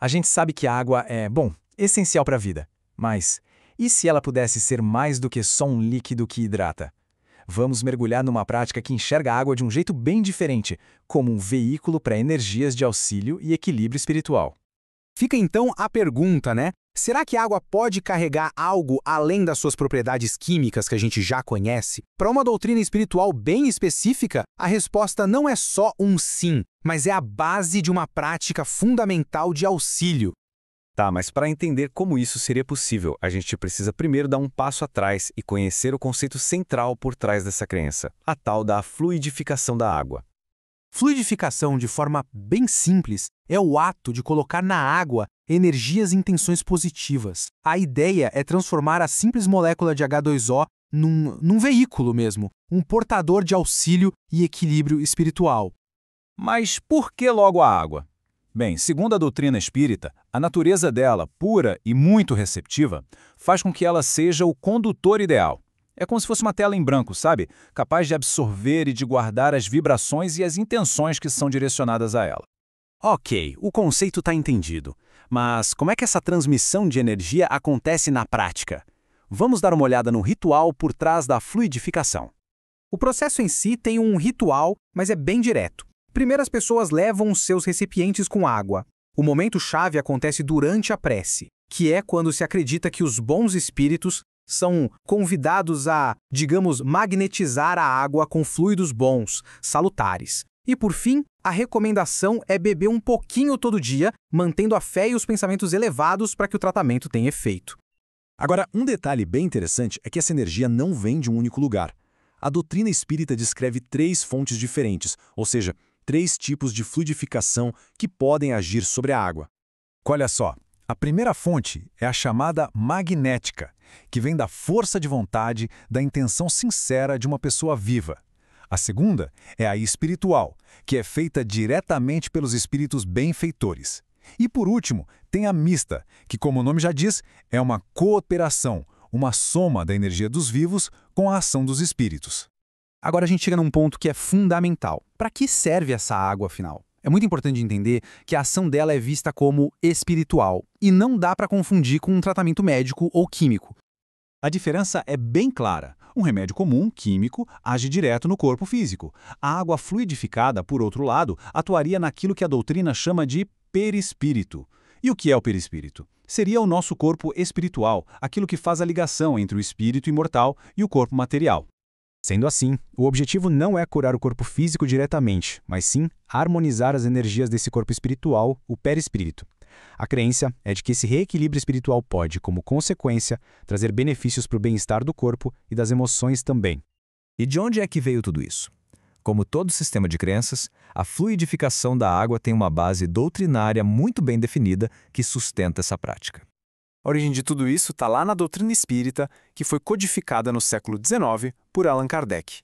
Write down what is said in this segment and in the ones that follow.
A gente sabe que a água é, bom, essencial para a vida. Mas e se ela pudesse ser mais do que só um líquido que hidrata? Vamos mergulhar numa prática que enxerga a água de um jeito bem diferente, como um veículo para energias de auxílio e equilíbrio espiritual. Fica então a pergunta, né? Será que a água pode carregar algo além das suas propriedades químicas que a gente já conhece? Para uma doutrina espiritual bem específica, a resposta não é só um sim, mas é a base de uma prática fundamental de auxílio. Tá, mas para entender como isso seria possível, a gente precisa primeiro dar um passo atrás e conhecer o conceito central por trás dessa crença, a tal da fluidificação da água. Fluidificação, de forma bem simples, é o ato de colocar na água energias e intenções positivas. A ideia é transformar a simples molécula de H2O num veículo mesmo, um portador de auxílio e equilíbrio espiritual. Mas por que logo a água? Bem, segundo a doutrina espírita, a natureza dela, pura e muito receptiva, faz com que ela seja o condutor ideal. É como se fosse uma tela em branco, sabe? Capaz de absorver e de guardar as vibrações e as intenções que são direcionadas a ela. Ok, o conceito está entendido. Mas como é que essa transmissão de energia acontece na prática? Vamos dar uma olhada no ritual por trás da fluidificação. O processo em si tem um ritual, mas é bem direto. Primeiro as pessoas levam os seus recipientes com água. O momento-chave acontece durante a prece, que é quando se acredita que os bons espíritos são convidados a, digamos, magnetizar a água com fluidos bons, salutares. E por fim, a recomendação é beber um pouquinho todo dia, mantendo a fé e os pensamentos elevados para que o tratamento tenha efeito. Agora, um detalhe bem interessante é que essa energia não vem de um único lugar. A doutrina espírita descreve 3 fontes diferentes, ou seja, 3 tipos de fluidificação que podem agir sobre a água. Olha só, a primeira fonte é a chamada magnética, que vem da força de vontade, da intenção sincera de uma pessoa viva. A segunda é a espiritual, que é feita diretamente pelos espíritos benfeitores. E por último, tem a mista, que como o nome já diz, é uma cooperação, uma soma da energia dos vivos com a ação dos espíritos. Agora a gente chega num ponto que é fundamental. Para que serve essa água, afinal? É muito importante entender que a ação dela é vista como espiritual e não dá para confundir com um tratamento médico ou químico. A diferença é bem clara. Um remédio comum, químico, age direto no corpo físico. A água fluidificada, por outro lado, atuaria naquilo que a doutrina chama de perispírito. E o que é o perispírito? Seria o nosso corpo espiritual, aquilo que faz a ligação entre o espírito imortal e o corpo material. Sendo assim, o objetivo não é curar o corpo físico diretamente, mas sim harmonizar as energias desse corpo espiritual, o perispírito. A crença é de que esse reequilíbrio espiritual pode, como consequência, trazer benefícios para o bem-estar do corpo e das emoções também. E de onde é que veio tudo isso? Como todo sistema de crenças, a fluidificação da água tem uma base doutrinária muito bem definida que sustenta essa prática. A origem de tudo isso está lá na doutrina espírita, que foi codificada no século XIX por Allan Kardec.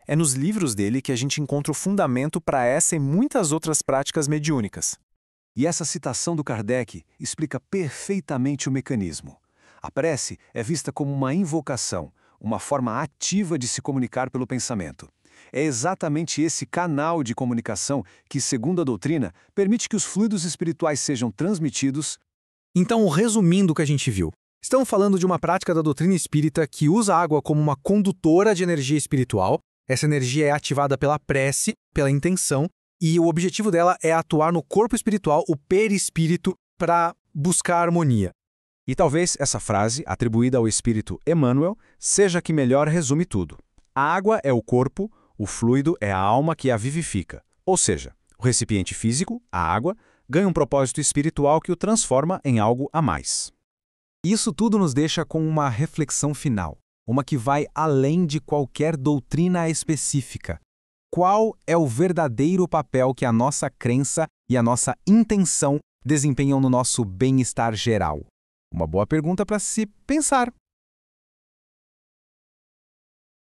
É nos livros dele que a gente encontra o fundamento para essa e muitas outras práticas mediúnicas. E essa citação do Kardec explica perfeitamente o mecanismo. A prece é vista como uma invocação, uma forma ativa de se comunicar pelo pensamento. É exatamente esse canal de comunicação que, segundo a doutrina, permite que os fluidos espirituais sejam transmitidos. Então, resumindo o que a gente viu, estamos falando de uma prática da doutrina espírita que usa a água como uma condutora de energia espiritual. Essa energia é ativada pela prece, pela intenção, e o objetivo dela é atuar no corpo espiritual, o perispírito, para buscar harmonia. E talvez essa frase, atribuída ao espírito Emmanuel, seja a que melhor resume tudo. A água é o corpo, o fluido é a alma que a vivifica. Ou seja, o recipiente físico, a água, ganha um propósito espiritual que o transforma em algo a mais. Isso tudo nos deixa com uma reflexão final, uma que vai além de qualquer doutrina específica. Qual é o verdadeiro papel que a nossa crença e a nossa intenção desempenham no nosso bem-estar geral? Uma boa pergunta para se pensar.